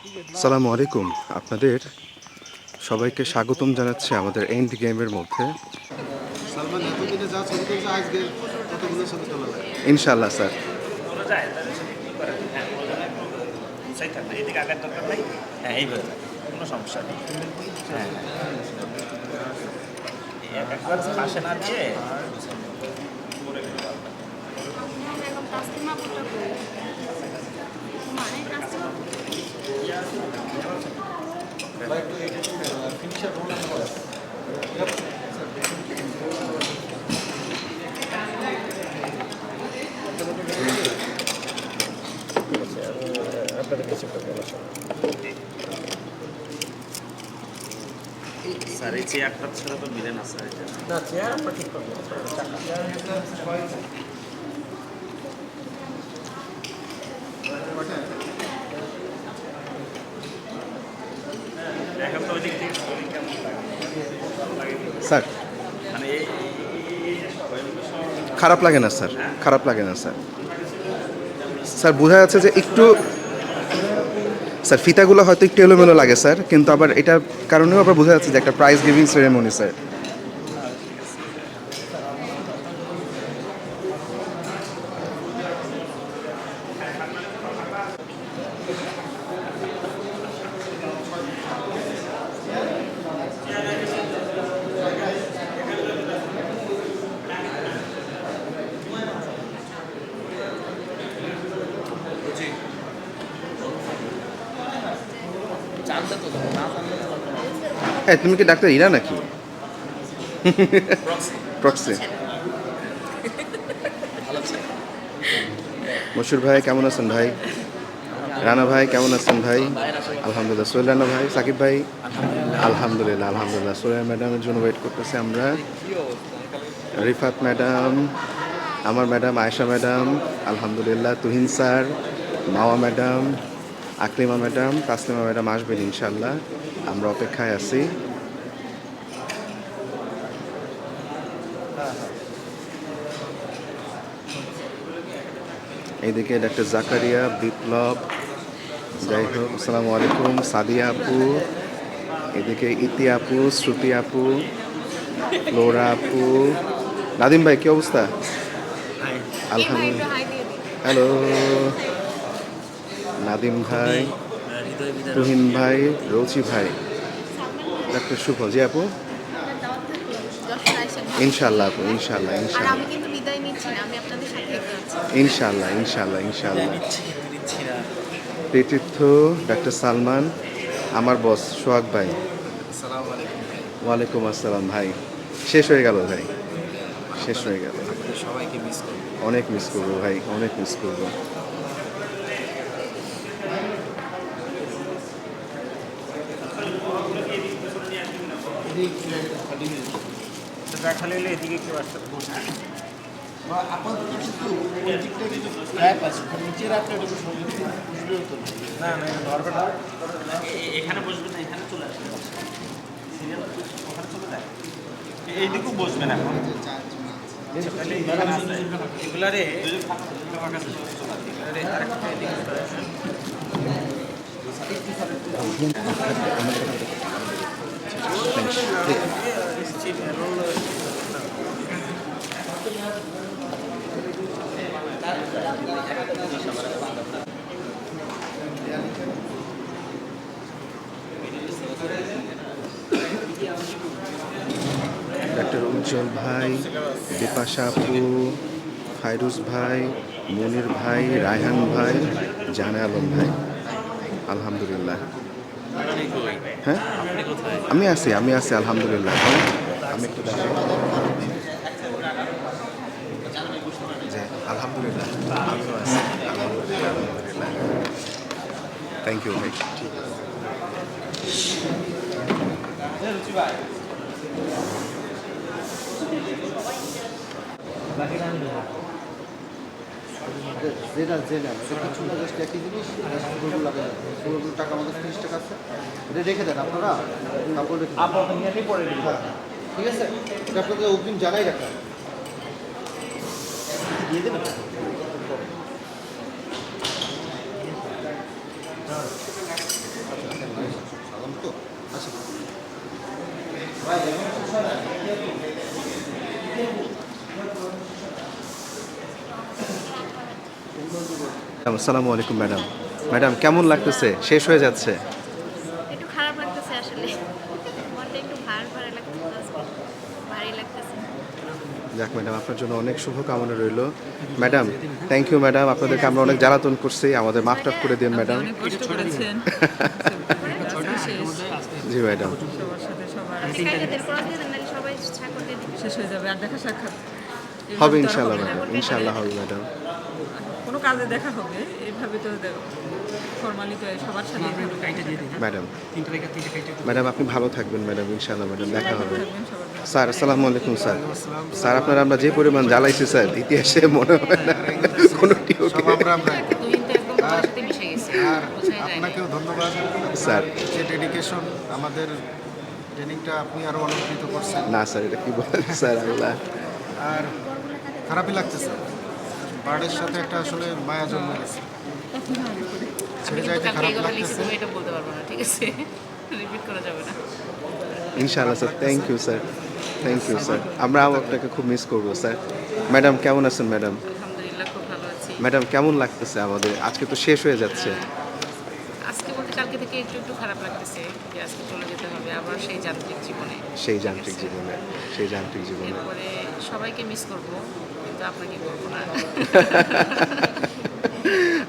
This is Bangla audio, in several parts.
আসসালামু আলাইকুম। আপনাদের সবাইকে স্বাগতম জানাচ্ছি আমাদের এন্ড গেমের মধ্যে। সালমান এতদিনে যা ছবি তুলছে আজকে কতগুলোর সাথে তোলা লাগে? ইনশাআল্লাহ স্যার। তোলা যায় তাদের সাথে কি করা যায়? হ্যাঁ প্রয়োজনে একটু সাইড থাকবে, এদিকে আগার দরকার নাই। হ্যাঁ এইভাবে থাকবে, কোনো সমস্যা নেই। হ্যাঁ হ্যাঁ একবার পাশে না দিয়ে করে দিতে পারবে। Memang pasti mah butuh gue. Kemana ya pasti mah? Sir এই চেয়ারটা ছাড়া তো মিলে না স্যার এটা। না চেয়ার আমরা ঠিক করবো। এখন তো ওই দিক থেকে শরীর কেমন লাগে? ভালো লাগে কি? স্যার মানে খারাপ লাগে না স্যার, খারাপ লাগে না স্যার। স্যার বোঝা যাচ্ছে যে একটু স্যার ফিতাগুলো হয়তো একটু এলোমেলো লাগে স্যার, কিন্তু আবার এটার কারণেও আবার বোঝা যাচ্ছে যে একটা প্রাইজ গিভিং সেরেমনি স্যার। জানলে তো না জানলে তো হ্যাঁ, তুমি কি ডাক্তার ইরা নাকি? প্রক্সি। মশুর ভাই কেমন আছেন ভাই? রানা ভাই কেমন আছেন ভাই? আলহামদুলিল্লাহ। সোহেল রানা ভাই, সাকিব ভাই আলহামদুলিল্লাহ আলহামদুলিল্লাহ। সোহেল ম্যাডামের জন্য ওয়েট করতেছি আমরা। রিফাত ম্যাডাম, আমার ম্যাডাম আয়েশা ম্যাডাম আলহামদুলিল্লাহ। Tuhin sir, Mawa madam, Aklima madam, Taslima madam আসবেন ইনশাল্লাহ। আমরা অপেক্ষায় আছি। এইদিকে ডাক্তার জাকারিয়া, বিপ্লব, যাই হোক আসসালামু আলাইকুম, সাদিয়া আপু, এদিকে ইতি আপু, শ্রুতি আপু, ফ্লোরা আপু, নাদিম ভাই কি অবস্থা? আলহামদুলিল্লাহ। Hai dia. হ্যালো নাদিম ভাই, তুহিন ভাই, রৌচি ভাই, ডাক্তার শুভ, জি আপু যশোর আইসা ইনশাল্লাহ আপু, ইনশাল্লাহ আর ইনশাল্লাহ আমি কিন্তু বিদায় নিচ্ছি না, আমি আপনাদের সাথে আছি। ইনশাল্লাহ ইনশাল্লাহ ইনশাল্লাহ। কৃতিত্ব ডাক্তার সালমান, আমার বস সোহাগ ভাই। আসসালামু আলাইকুম ভাই। ওয়ালাইকুম আসসালাম ভাই। শেষ হয়ে গেল ভাই, শেষ হয়ে গেল। আপনাদের সবাইকে মিস করবো। অনেক মিস করবো ভাই, অনেক মিস করবো। খালি হলে এদিকে কেউ আসতে বসবে। আপাতত শুধু ওই দিকটা কিছু গ্যাপ আছে, নিচে রাখলে একটু সুন্দর বুঝলেও তো না না ধরবে না, এখানে বসবে না, এখানে চলে আসবে। সিরিয়াল ওখানে চলে যায়, এইদিকেও বসবে না এখন। এগুলারে ডাক্তার উজ্জ্বল ভাই, বিপাশা আপু, ফাইরুজ ভাই, মনির ভাই, রায়হান ভাই, জাহান আলম ভাই আলহামদুলিল্লাহ। হ্যাঁ আমি আছি আলহামদুলিল্লাহ। হ্যাঁ আমি একটু দেখাই যে আলহামদুলিল্লাহ আমিও আছি আলহামদুলিল্লাহ আলহামদুলিল্লাহ। থ্যাংক ইউ ভাই। ঠিক আছে। যেটা যেটা সেটা ছিল জাস্ট একই জিনিস, ফুলগুলো লাগাই যাবে। ফুলগুলো টাকা আমাদের 30 টাকা আছে, এটা রেখে দেন আপনারা, কাপড় রেখে দেন। আপনার নিয়ে পড়ে দিন। ঠিক আছে, এটা আপনাদের অগ্রিম জানাই রাখা দিয়ে দেবেন। আসসালামু আলাইকুম ম্যাডাম। ম্যাডাম কেমন লাগতেছে? শেষ হয়ে যাচ্ছে। একটু খারাপ লাগতেছে আসলে, মনটা একটু ভার ভার লাগতেছে, ভারী লাগতেছে। যাক ম্যাডাম, আপনার জন্য অনেক শুভকামনা রইল। ম্যাডাম থ্যাংক ইউ ম্যাডাম, আপনাদেরকে আমরা অনেক জ্বালাতন করছি, আমাদের মাফ টাফ করে দিন ম্যাডাম। অনেক কষ্ট করেছেন। আজকে শেষ। জি ম্যাডাম। সবার সাথে সবার কাইটাদের ক্রস দিয়ে দেন, নাহলে সবাই ছাকর দিয়ে দিবে। শেষ হয়ে যাবে আর দেখা সাক্ষাৎ হবে এভাবে তো আর ইনশাল্লাহ হবে না। ম্যাডাম, ইনশাল্লাহ হবে ম্যাডাম। কোনো কাজে দেখা হবে এইভাবে তো ফর্মালি তো সবার সাথে ম্যাডাম ম্যাডাম আপনি ভালো থাকবেন ম্যাডাম, ইনশাল্লাহ ম্যাডাম দেখা হবে। থাকবেন সবার জন্য। স্যার আসসালামু আলাইকুম স্যার। স্যার আপনারা আমরা যে পরিমাণ জ্বালাইছি স্যার, ইতিহাসে মনে হয় না কোনোটি সব ওকে। আমরা দুই দিন তো একদম তোমার সাথে মিশে গেছে আর বোঝাই যায় না। আপনাকেও ধন্যবাদ স্যার। যে ডেডিকেশন, আমাদের ট্রেনিংটা আপনি আরও অলঙ্কৃত করছেন। না স্যার, এটা কি বলেন স্যার, আল্লাহ। আর খারাপই লাগতেছে, বার্ডের সাথে একটা আসলে মায়া জন্মে গেছে, আমি ছেড়ে কিন্তু যাইতে কালকে খারাপ এই কথা লিখছি, লাগতেছে। তুমি এটা বলতে পারবো না, ঠিক আছে? রিপিট করা যাবে না। ইনশাআল্লাহ sir, thank you sir, thank you sir. আমরা আপনাকে খুব মিস করবো স্যার। ম্যাডাম কেমন আছেন ম্যাডাম? আলহামদুলিল্লাহ খুব ভালো আছি। ম্যাডাম কেমন লাগতেছে আমাদের? আজকে তো শেষ হয়ে যাচ্ছে। আজকে বলতে কালকে থেকে একটু একটু খারাপ লাগতেছে যে আজকে চলে যেতে হবে আবার সেই যান্ত্রিক জীবনে। সেই যান্ত্রিক জীবনে, সেই যান্ত্রিক জীবনে। এরপরে সবাইকে মিস করব, কিন্তু আপনাকে করবো না।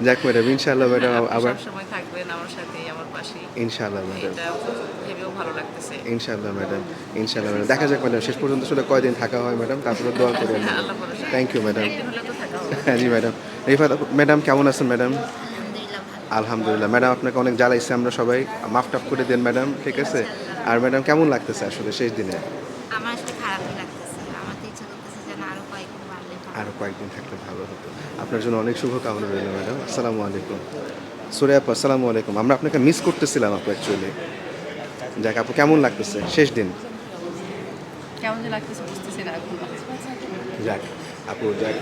যাক ম্যাডাম, ইনশাআল্লাহ ম্যাডাম আবার সবসময় থাকবেন আমার সাথে, আমার পাশে। ইনশাআল্লাহ ম্যাডাম, এটা ভেবেও ভালো লাগতেছে। ইনশাআল্লাহ ম্যাডাম, ইনশাআল্লাহ ম্যাডাম। দেখা যাক ম্যাডাম শেষ পর্যন্ত আসলে কয়দিন থাকা হয় ম্যাডাম, তারপরে দোয়া করেন। আল্লাহ ভরসা। Thank you madam. একদিন হলে তো থাকা হবে। হ্যাঁ জি ম্যাডাম। রিফাত ম্যাডাম কেমন আছেন ম্যাডাম? আলহামদুলিল্লাহ ভালো। আলহামদুলিল্লাহ ম্যাডাম, আপনাকে অনেক জ্বালাইছি আমরা সবাই, মাফ টাফ করে দেন ম্যাডাম, ঠিক আছে? আর ম্যাডাম কেমন লাগতেছে আসলে শেষ দিনে? আমার আসলে খারাপই লাগতেছে, আমার তো ইচ্ছা করতেছে যে না আরো কয়েকদিন বাড়লে ভালো। আরও কয়েকদিন থাকলে ভালো হতো। আপনার জন্য অনেক শুভকামনা রইল ম্যাডাম। আসসালামু আলাইকুম। সুরে আপু আসসালামু আলাইকুম। আমরা আপনাকে মিস করতেছিলাম আপু অ্যাকচুয়ালি। যাক আপু কেমন লাগতেছে শেষ দিন? কেমন যে লাগতেছে বুঝতেছি না এখন। যাক আপু, যাক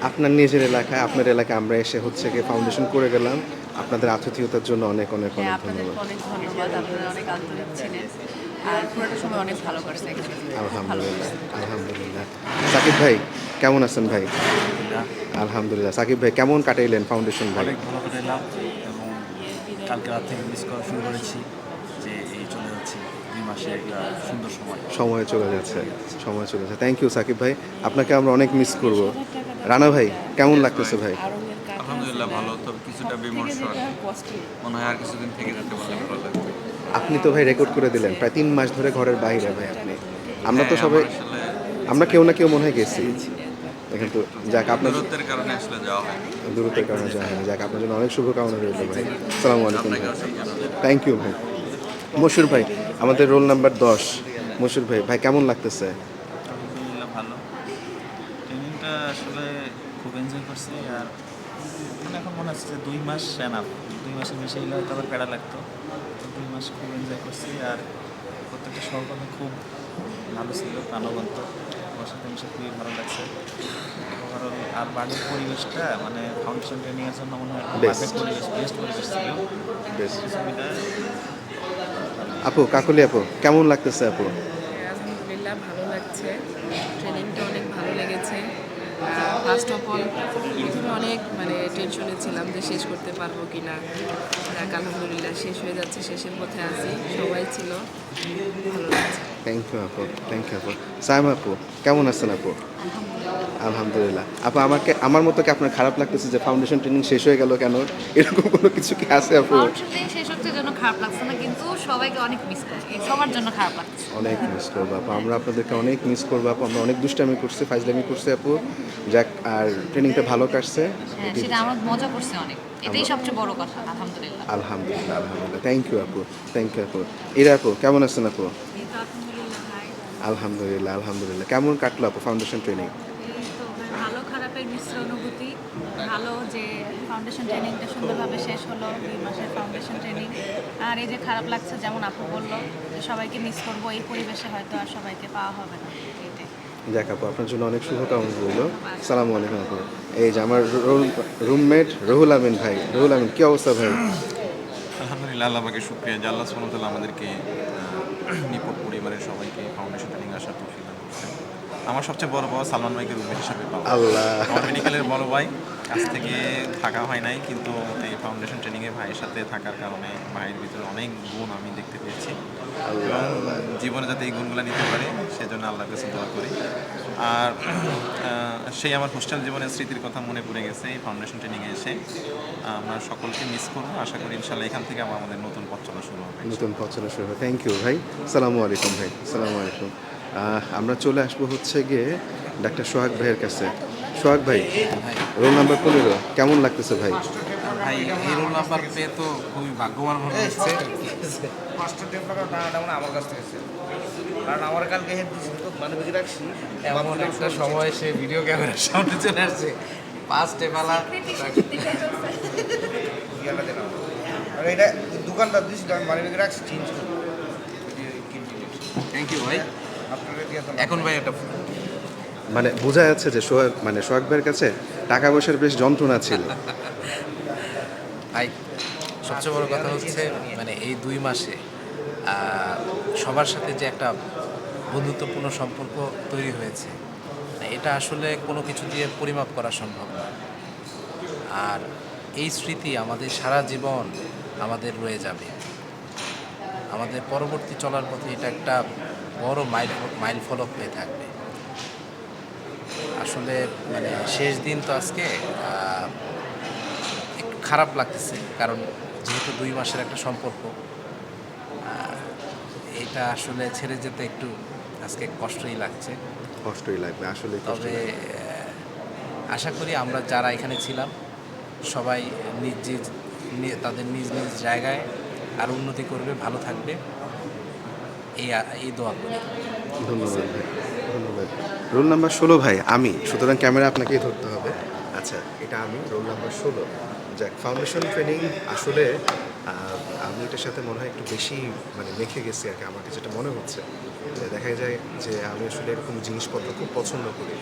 আপনার নিজের এলাকায়, আপনার এলাকায় আমরা এসে হচ্ছে গিয়ে ফাউন্ডেশন করে গেলাম। আপনাদের আতিথেয়তার জন্য অনেক অনেক হ্যাঁ, অনেক আপনাদের ধন্যবাদ। অনেক ধন্যবাদ, আপনারা অনেক আন্তরিক ছিলেন আর পুরোটা সময় অনেক ভালো কাটছে actually। ভালো আলহামদুলিল্লাহ, কাটছে। আলহামদুলিল্লাহ। সাকিব ভাই কেমন আছেন ভাই? আলহামদুলিল্লাহ। সাকিব ভাই কেমন কাটাইলেন ফাউন্ডেশন ভাই? অনেক ভালো কাটাইলাম এবং কালকে রাত থেকে মিস করা শুরু করেছি যে এই চলে যাচ্ছে 2 মাসে একটা সুন্দর সময়। সময় চলে যাচ্ছে, সময় চলে যাচ্ছে। থ্যাংক ইউ সাকিব ভাই, আপনাকে আমরা অনেক মিস করব। রানা ভাই কেমন লাগতেছে ভাই? আলহামদুলিল্লাহ ভালো, তবে কিছুটা বিমর্ষ আর কি। মনে হয় আর কিছুদিন থেকে যেতে পারলে ভালো লাগবে। আপনি তো ভাই রেকর্ড করে দিলেন, প্রায় 3 মাস ধরে ঘরের বাইরে ভাই আপনি। আমরা তো হ্যাঁ, সবাই, আমার আসলে আমরা কেউ না কেউ মনে হয় গেছি, কিন্তু যাক আপনার দূরত্বের কারণে আসলে যাওয়া হয়। দূরত্বের কারণে যাওয়া হয়নি। যাক আপনার জন্য অনেক শুভকামনা রইল ভাই। আসসালামু আলাইকুম ভাই। আপনাকেও সেই জানাবেন। থ্যাংক ইউ ভাই। মশুর ভাই আমাদের রোল নাম্বার 10। মশুর ভাই, ভাই কেমন লাগতেছে? আলহামদুলিল্লাহ ভালো। ট্রেনিংটা আসলে খুব এনজয় করছি আর মানে এখন মনে হচ্ছে যে 2 মাস এনাফ। 2 মাসের বেশি হলে হয়তো আবার প্যারা লাগতো। তো 2 মাস খুব এনজয় করছি আর প্রত্যেকটা সহকর্মী খুব ভালো ছিল, প্রাণবন্ত। ওর সাথে মিশে খুবই ভালো লাগছে। ওভারঅল আর বাড়ির পরিবেশটা মানে ফাউন্ডেশন ট্রেনিংয়ের জন্য মনে হয় Best. বেস্ট পরিবেশ ছিল। বেশ। সুবিধা আপু, কাকলি আপু কেমন লাগতেছে আপু? আলহামদুলিল্লাহ ভালো লাগছে, ট্রেনিংটা অনেক ভালো লেগেছে। ফার্স্ট অফ অল প্রথমে অনেক টেনশনে ছিলাম যে শেষ করতে পারবো কি না। আলহামদুলিল্লাহ শেষ হয়ে যাচ্ছে, শেষের পথে আছি, সবাই ছিল, ভালো লাগছে। থ্যাংক ইউ আপু, থ্যাংক ইউ আপু। সাইম আপু কেমন আছেন আপু? আলহামদুলিল্লাহ। আপু আমার মতো কি আপনার খারাপ লাগতেছে যে ফাউন্ডেশন ট্রেনিং শেষ হয়ে গেল কেন, এরকম কোনো কিছু কি আছে আপু? ফাউন্ডেশন শেষ হচ্ছে জন্য খারাপ লাগছে না, কিন্তু সবাইকে অনেক মিস করছি, সবার জন্য খারাপ লাগছে। অনেক মিস করবো আপু, আমরা আপনাদেরকে অনেক মিস করবো আপু। আমরা অনেক দুষ্টামি করছি, ফাইজলামি করছি আপু। যাক, আর ট্রেনিংটা ভালো কাটছে। হ্যাঁ, সেটা আমরা মজা করছি অনেক, এটাই সবচেয়ে বড় কথা। আলহামদুলিল্লাহ। আলহামদুলিল্লাহ, আলহামদুলিল্লাহ। থ্যাংক ইউ আপু, থ্যাংক ইউ আপু। এরা আপু কেমন আছেন আপু? এই তো আলহামদুলিল্লাহ ভাই। আলহামদুলিল্লাহ, আলহামদুলিল্লাহ। কেমন কাটলো আপু ফাউন্ডেশন ট্রেনিং? এই তো ভালো খারাপের মিশ্র অনুভূতি। ভালো যে ফাউন্ডেশন ট্রেনিংটা সুন্দরভাবে শেষ হলো, 2 মাসের ফাউন্ডেশন ট্রেনিং। আর এই যে খারাপ লাগছে, যেমন আপু বললো যে সবাইকে মিস করবো, এই পরিবেশে হয়তো আর সবাইকে পাওয়া হবে না, এইটাই। যাক আপু, আপনার জন্য অনেক শুভকামনা রইল। সালামু আলাইকুম আপু। এই যে আমার রুমমেট রুহুল আমিন ভাই। রুহুল আমিন, কি অবস্থা ভাই? আলহামদুলিল্লাহ, আল্লাহ পাকের শুকরিয়া যে আল্লাহ সুবহানাহু ওয়া তাআলা আমাদেরকে নিপট পরিবারের সবাইকে ফাউন্ডেশন ট্রেনিং আসার তৌফিক দান করছেন। আমার সবচেয়ে বড় পাওয়া সালমান ভাইকে রুমমেট হিসাবে পাওয়া। আল্লাহ। আমার মেডিকেলের বড় ভাই, কাছ থেকে থাকা হয় নাই, কিন্তু এই ফাউন্ডেশন ট্রেনিংয়ে ভাইয়ের সাথে থাকার কারণে ভাইয়ের ভিতরে অনেক গুণ আমি দেখতে পেয়েছি এবং জীবনে যাতে এই গুণগুলো নিতে পারে সেজন্য আল্লাহর কাছে দোয়া করি। আর সেই আমার হোস্টেল জীবনের স্মৃতির কথা মনে পড়ে গেছে এই ফাউন্ডেশন ট্রেনিংয়ে এসে। আমরা সকলকে মিস করবো, আশা করি ইনশাল্লাহ এখান থেকে আবার আমাদের নতুন পথ চলা শুরু হবে। নতুন পথ চলা শুরু হবে। থ্যাংক ইউ ভাই। সালামু আলাইকুম ভাই। সালামু আলাইকুম। আমরা চলে আসবো হচ্ছে গিয়ে ডাক্তার সোহাগ ভাইয়ের কাছে। সোহাগ ভাই, রোল নাম্বার 15 কেমন লাগতেছে ভাই? ভাই এই রোল নাম্বার পেয়ে তো খুবই ভাগ্যবান মনে হচ্ছে। ফার্স্ট টেপ টাকা টাকাটা মানে আমার কাছ থেকে ছিল, কারণ আমার কালকে হেড দিয়েছিল তো মানে বেঁকে রাখছি এমন একটা সময় সে ভিডিও ক্যামেরার সামনে চলে আসছে, ফার্স্ট টেপালা ইয়াটা দিলাম। আর এটা দোকানদার দিয়েছিল, আমি মানে বেঁকে রাখছি চেঞ্জ করে। থ্যাংক ইউ ভাই। আপনাকে দিয়ে তো এখন ভাই একটা মানে বোঝা যাচ্ছে যে সোহাগ ভাইয়ের কাছে টাকা পয়সার বেশ যন্ত্রণা ছিল। ভাই সবচেয়ে বড় কথা হচ্ছে মানে এই 2 মাসে সবার সাথে যে একটা বন্ধুত্বপূর্ণ সম্পর্ক তৈরি হয়েছে, এটা আসলে কোনো কিছু দিয়ে পরিমাপ করা সম্ভব না। আর এই স্মৃতি আমাদের সারা জীবন আমাদের রয়ে যাবে। আমাদের পরবর্তী চলার পথে এটা একটা বড় মাইল ফলক হয়ে থাকবে। আসলে মানে শেষ দিন তো আজকে একটু খারাপ লাগতেছে, কারণ যেহেতু 2 মাসের একটা সম্পর্ক, এটা আসলে ছেড়ে যেতে একটু আজকে কষ্টই লাগছে। কষ্টই লাগবে আসলে। তবে আশা করি আমরা যারা এখানে ছিলাম সবাই তাদের নিজ নিজ জায়গায় আর উন্নতি করবে, ভালো থাকবে, এই দোয়া করি। ধন্যবাদ ভাই, ধন্যবাদ। রোল নাম্বার 16 ভাই আমি, সুতরাং ক্যামেরা আপনাকেই ধরতে হবে। আচ্ছা, এটা আমি, রোল নাম্বার 16। যাক, ফাউন্ডেশন ট্রেনিং আসলে আমি এটার সাথে মনে হয় একটু বেশি মানে মেখে গেছি আর কি। আমার কাছে যেটা মনে হচ্ছে যে দেখা যায় যে আমি আসলে এরকম জিনিসপত্র খুব পছন্দ করি।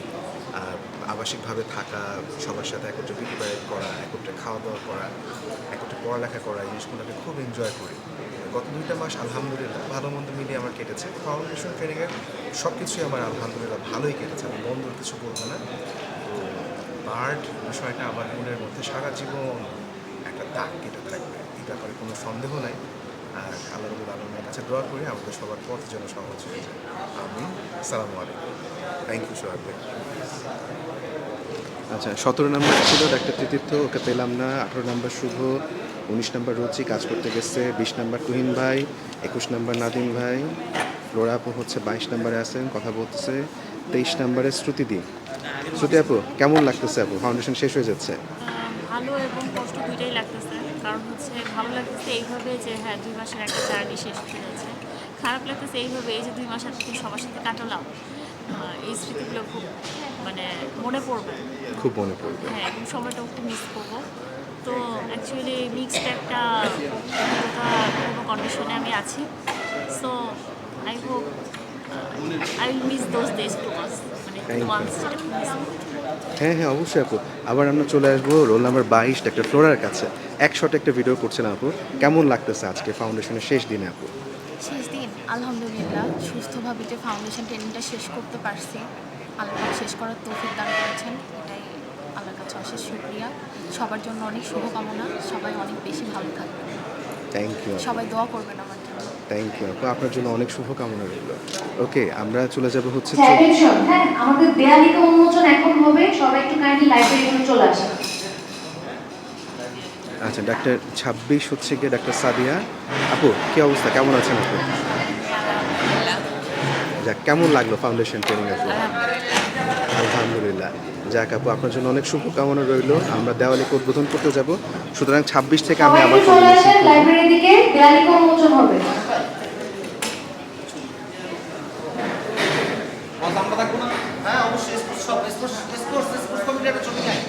আবাসিকভাবে থাকা, সবার সাথে একত্রে বিনিময় করা, একত্রে খাওয়া দাওয়া করা, একত্রে পড়ালেখা করা, এই জিনিসগুলোকে খুব এনজয় করি। গত 2টা মাস আলহামদুলিল্লাহ ভালো মন্দ মিলিয়ে আমার কেটেছে। ফাউন্ডেশন ট্রেনিংয়ের সব কিছুই আমার আলহামদুলিল্লাহ ভালোই কেটেছে, আমি বন্ধুর কিছু বলবো না। তো বার্ড বিষয়টা আমার মনের মধ্যে সারা জীবন একটা দাগ কেটে থাকবে, এই ব্যাপারে কোনো সন্দেহ নাই। আর আল্লাহ রাব্বুল আলামিনের কাছে দোয়া করি আমাদের সবার পথ যেন সহজ হয়ে যায়। আমি আসসালামু আলাইকুম। থ্যাংক ইউ সোহাগ ভাই। আচ্ছা, 17 নম্বর ছিল ডাক্তার তৃতীর্থ, ওকে পেলাম না। 18 নম্বর শুভ, 19 নম্বর রুচি কাজ করতে গেছে, 20 নম্বর তুহিন ভাই, 21 নম্বর নাদিম ভাই, ফ্লোরা আপু হচ্ছে 22 নম্বরে আছেন, কথা বলতেছে। 23 নম্বরে শ্রুতি আপু কেমন লাগতেছে আপু? ফাউন্ডেশন শেষ হয়ে যাচ্ছে। ভালো এবং কষ্ট দুইটাই লাগতেছে। কারণ হচ্ছে ভালো লাগতেছে এইভাবে যে হ্যাঁ 2 মাসের একটা জার্নি শেষ হয়ে যাচ্ছে। খারাপ লাগতেছে এইভাবে এই যে 2 মাস তুই সবার সাথে কাটালাম, এই স্মৃতিগুলো খুব মানে মনে পড়বে, খুব মনে পড়বে। হ্যাঁ, এবং সময়টাও খুব মিস করবো। তো অ্যাকচুয়ালি মিক্সড একটা কোনো কন্ডিশনে আমি আছি। So I hope I will miss those days too much, মানে Thank you. ওয়ান্স যেটা খুব মিস করবো। হ্যাঁ হ্যাঁ, অবশ্যই আপু। আবার আমরা চলে আসবো রোল নাম্বার 22 ডাক্তার ফ্লোরার কাছে। এক শটে একটা ভিডিও করছিলাম আপু, কেমন লাগতেছে আজকে ফাউন্ডেশনের শেষ দিনে আপু? শেষ দিন আলহামদুলিল্লাহ সুস্থভাবে যে ফাউন্ডেশন ট্রেনিংটা শেষ করতে পারছি, আল্লাহ শেষ করার তৌফিক দান করেছেন, এটাই আল্লাহর কাছে অশেষ শুকরিয়া। সবার জন্য অনেক শুভকামনা, সবাই অনেক বেশি ভালো থাকবেন, থ্যাংক ইউ, সবাই দোয়া করবেন আমার জন্য। থ্যাংক ইউ আপু, আপনার জন্য অনেক শুভকামনা রইল। ওকে, আমরা চলে যাব হচ্ছে অ্যাটেনশন, হ্যাঁ আমাদের দেয়ালিকা উন্মোচন এখন হবে, সবাই একটু কাইন্ডলি লাইব্রেরি রুমে চলে আসেন। আচ্ছা, ডাক্তার 26 হচ্ছে গিয়ে ডাক্তার সাদিয়া আপু, কি অবস্থা, কেমন আছেন আপু? যাক, কেমন লাগলো ফাউন্ডেশন ট্রেনিং আপু? আলহামদুলিল্লাহ। যাক আপু, আপনার জন্য অনেক শুভকামনা রইল। আমরা দেওয়ালিকে উদ্বোধন করতে যাব, সুতরাং 26 থেকে আমি সবাই আবার একটু চলে আসেন লাইব্রেরির দিকে, দেয়ালিকা উন্মোচন হবে। আমরা থাকবো না? হ্যাঁ অবশ্যই। স্পোর্টস কমিটি একটা ছবি নেয়।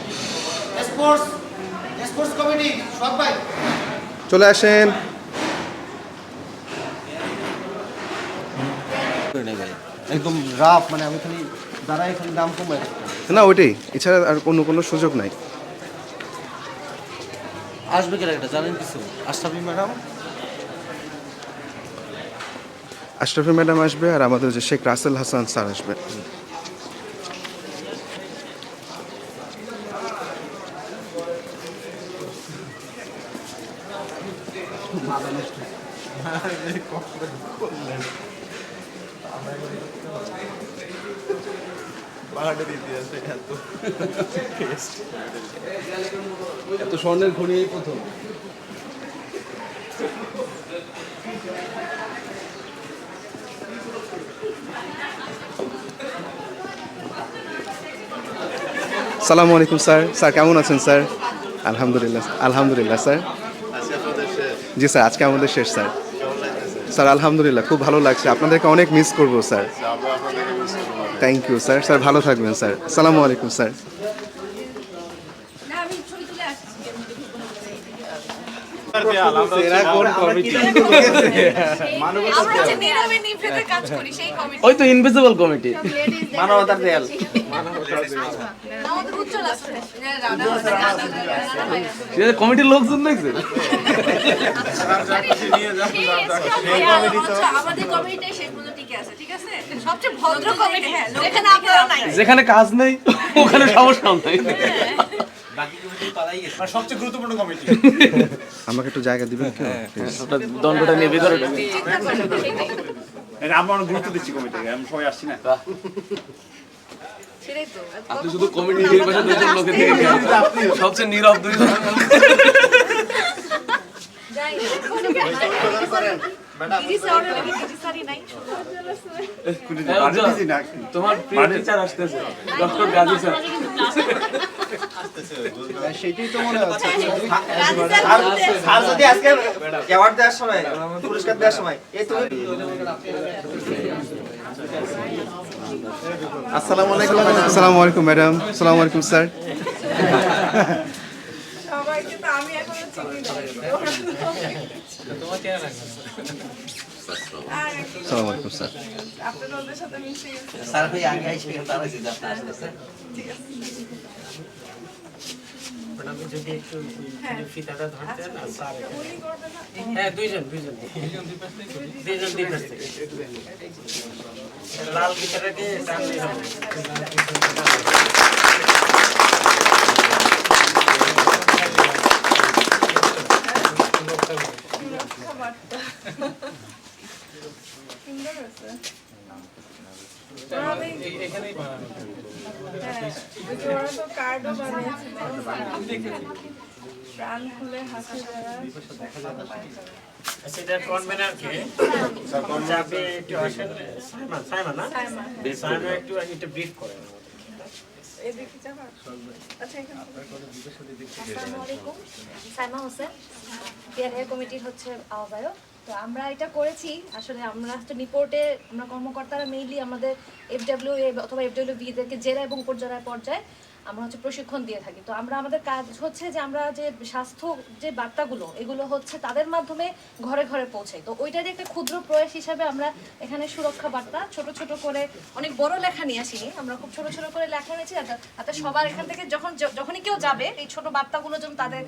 স্পোর্টস কমিটি সবাই চলে আসেন। একদম রাফ, মানে আমি খালি দাঁড়াই, খালি দাম কমাই রাখতাম। না ওইটাই, এছাড়া আর কোনো সুযোগ নাই। আসবে কেন একটা জানেন কিছু? আশরাফি ম্যাডাম আশরাফি ম্যাডাম আসবে আর আমাদের যে শেখ রাসেল হাসান স্যার আসবে। এত স্বর্ণের ঘড়ি এই প্রথম। সালামু আলাইকুম স্যার। স্যার কেমন আছেন স্যার? আলহামদুলিল্লাহ, আলহামদুলিল্লাহ স্যার। জি স্যার, আজকে আমাদের শেষ স্যার। স্যার আলহামদুলিল্লাহ, খুব ভালো লাগছে, আপনাদেরকে অনেক মিস করবো sir. Thank you sir. Sir ভালো থাকবেন স্যার। আসসালামু আলাইকুম স্যার। ওই তো ইনভিজিবল কমিটি মানবতার দেয়াল। কমিটির লোকজন দেখছে যেখানে কাজ নেই ওখানে সমস্যা নাই। সবচেয়ে গুরুত্বপূর্ণ কমিটি। আমাকে একটু জায়গা দিবেন কি? দণ্ডটা নিয়ে ভিতরে আমরা অনেক গুরুত্ব দিচ্ছি কমিটিকে, আমি সবাই আসছি না। আপনি শুধু কমিটি নির্বাচন দুজন লোকের দিকে খেয়াল করেন। সবচেয়ে নীরব দুইজন। তোমার প্রিয় টিচার আসতেছে, ডক্টর গাজী স্যার। সেটাই তো মনে হচ্ছে। আর যদি আজকে অ্যাওয়ার্ড দেওয়ার সময়, পুরস্কার দেওয়ার সময় এই তুমি আসসালামু আলাইকুম। আসসালামু আলাইকুম ম্যাডাম। আসসালামু আলাইকুম স্যার। সবাইকে তো আমি এখনো চিনি না। আসসালামু আলাইকুম স্যার। আপনারা ওদের সাথে মিশে গেছে। স্যার ভাই আগে আইসে তারা জিদা আসছে। ঠিক আছে। আপনি যদি একটু ফিতাটা ধরতেন আর স্যার উনি করবে না। হ্যাঁ দুইজন দুইপাশ থেকে লাল ফিতাটাকে টানলেই হবে। সুন্দর আছে। এখানেই বানানো। ওরা তো কার্ডও বানিয়েছে। প্রাণ খুলে হাসি যারা সেটা কনভেনার কে চাপে একটু আসেন। সাইমন না সাইমন একটু এটা ব্রিফ করেন। এদিকে যাবা। আচ্ছা এখানে আসসালামু আলাইকুম, সাইমা হোসেন, পিআরএ কমিটির হচ্ছে আহ্বায়ক। তো আমরা এটা করেছি আসলে, আমরা তো নিপোর্টে আমরা কর্মকর্তারা মেইনলি আমাদের এফডব্লিউ অথবা এফডব্লিউবিদেরকে জেলা এবং উপজেলা পর্যায়ে আমরা হচ্ছে প্রশিক্ষণ দিয়ে থাকি। তো আমরা আমাদের কাজ হচ্ছে যে আমরা যে স্বাস্থ্য যে বার্তাগুলো এগুলো হচ্ছে তাদের মাধ্যমে ঘরে ঘরে পৌঁছাই। তো ওইটারই একটা ক্ষুদ্র প্রয়াস হিসাবে আমরা এখানে সুরক্ষা বার্তা ছোট ছোট করে, অনেক বড় লেখা নিয়ে আসিনি, আমরা খুব ছোট ছোট করে লেখা নিয়েছি যাতে সবার এখান থেকে যখনই কেউ যাবে এই ছোট বার্তাগুলো যেন তাদের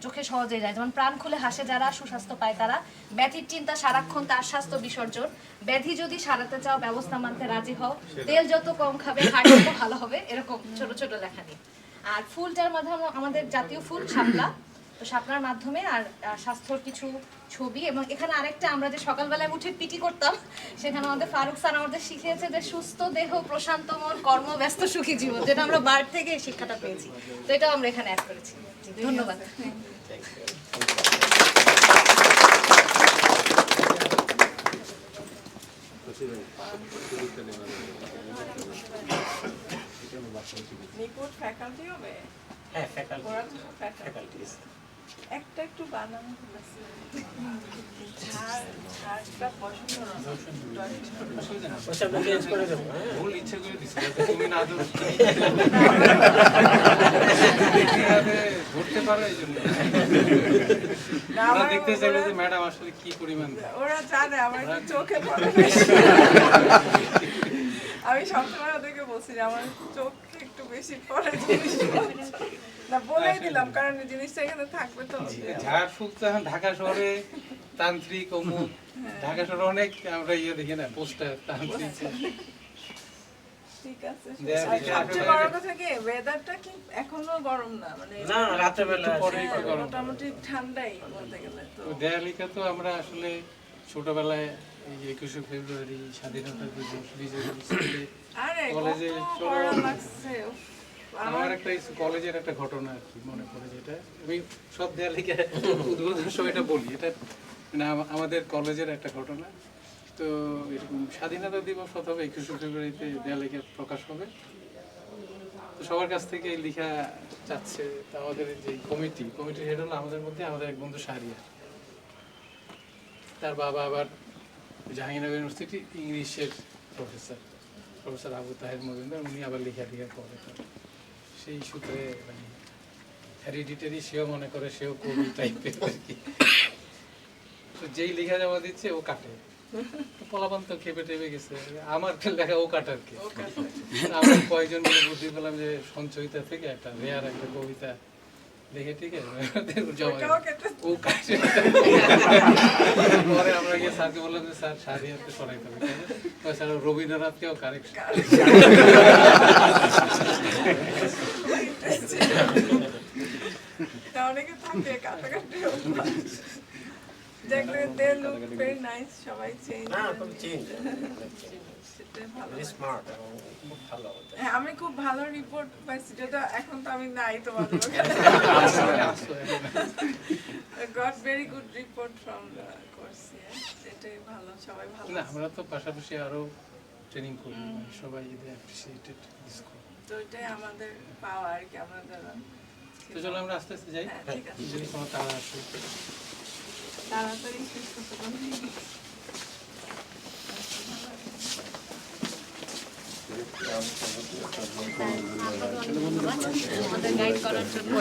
চোখে সহজে যায়। যেমন প্রাণ খুলে হাসে যারা, সুস্বাস্থ্য পায় তারা, ব্যাধির চিন্তা সারাক্ষণ তার স্বাস্থ্য বিসর্জন, ব্যাধি যদি সারাতে চাও ব্যবস্থা মানতে রাজি হও, তেল যত কম খাবে হার্ট তত ভালো হবে, এরকম ছোট ছোট লেখা নিয়ে। আর ফুলটার মাধ্যমে আমাদের জাতীয় ফুল শাপলা, তো শাপলার মাধ্যমে আর স্বাস্থ্যর কিছু ছবি। এবং এখানে আরেকটা, আমরা যে সকালবেলায় উঠে পিটি করতাম সেখানে আমাদের ফারুক স্যার আমাদের শিখিয়েছে যে সুস্থ দেহ প্রশান্ত মন কর্মব্যস্ত সুখী জীবন, যেটা আমরা বার্ড থেকে এই শিক্ষাটা পেয়েছি। তো এটাও আমরা এখানে অ্যাড করেছি। ধন্যবাদ। নিপোর্ট ফ্যাকাল্টি হবে। হ্যাঁ ফ্যাকাল্টি। ওরা তো ফ্যাকাল্টি। একটা একটু বানানো হয়েছে। ঝাড়টা পছন্দ না। ওসব চেঞ্জ করে দেবো। ভুল ইচ্ছে করে দিছি তুমি না ধরো। ধরতে পারো এইজন্য। আমরা দেখতে চাইলে যে ম্যাডাম আসলে কি পরিমাণ। ওরা জানে আমার একটু চোখে পড়ে। আমি সবসময় ওদেরকে বলছি যে আমার চোখে একটু বেশি পড়ে জিনিস না, বলেই দিলাম কারণ জিনিসটা এখানে থাকবে। তো ঝাড়ফুঁক তো এখন ঢাকা শহরে তান্ত্রিক অমুক ঢাকা শহরে অনেক আমরা দেখি না পোস্টার ঠিক আছে দেয়া আর লিখে সবচেয়ে বড় কথা কি ওয়েদারটা কি এখনো গরম না মানে না রাতে বেলা পরে একটু গরম মোটামুটি ঠান্ডাই বলতে গেলে তো দেয়ালিকা তো আমরা আসলে ছোটবেলায় এই 21শে ফেব্রুয়ারি স্বাধীনতা দিবস বিজয় দিবস আরে কলেজে কত গরম লাগছে উফ, আমার একটা কলেজের একটা ঘটনা আর কি মনে পড়ে যেটা আমি সব দেয়ালিকা উদ্বোধনের সময়টা বলি এটা মানে আমাদের কলেজের একটা ঘটনা তো এরকম স্বাধীনতা দিবস অথবা 21শে ফেব্রুয়ারিতে দেয়ালিকা প্রকাশ হবে তো সবার কাছ থেকে লেখা চাচ্ছে তা আমাদের যে কমিটির হেড হলো আমাদের মধ্যে আমাদের এক বন্ধু শাহরিয়ার তার বাবা আবার জাহাঙ্গীরনগর ইউনিভার্সিটি ইংলিশের প্রফেসর আবু তাহের মজুমদার উনি আবার লেখা পড়ে সেই সূত্রে মানে হেরিডিটারি সেও মনে করে সেও কবি টাইপের আর কি তো যেই লেখা জমা দিচ্ছে ও কাটে পোলাপান তো খেপে টেপে গেছে আমার লেখা ও কাটার কি আমরা কয়েকজন মিলে বুদ্ধি পেলাম যে সঞ্চয়িতা থেকে একটা রেয়ার একটা কবিতা দেখে ঠিক আছে ও কাটে পরে আমরা গিয়ে স্যারকে বললাম যে স্যার শাহরিয়ারকে সরাইতে হবে স্যার রবীন্দ্রনাথকেও কারেক্ট অনেকে থাকে কাটাকাটি দেখলে দে লুক ভেরি নাইস সবাই চেঞ্জ না খুব চেঞ্জ সেটাই ভালো স্মার্ট এবং খুব ভালো হ্যাঁ আমি খুব ভালো রিপোর্ট পাইছি যেটা এখন তো আমি নাই তোমাদের goat very good report from the course এটাই ভালো সবাই ভালো না আমরা তো পাশাপাশি আরো ট্রেনিং করি সবাই অ্যাপ্রিসিয়েটেড তো এটাই আমাদের পাওয়া আর কি আমরা যারা তো চলো আমরা আস্তে আস্তে যাই ঠিক আছে যদি কোনো তাড়া আসে তাড়াতাড়ি শেষ করতে পারি আমাদের গাইড করার জন্য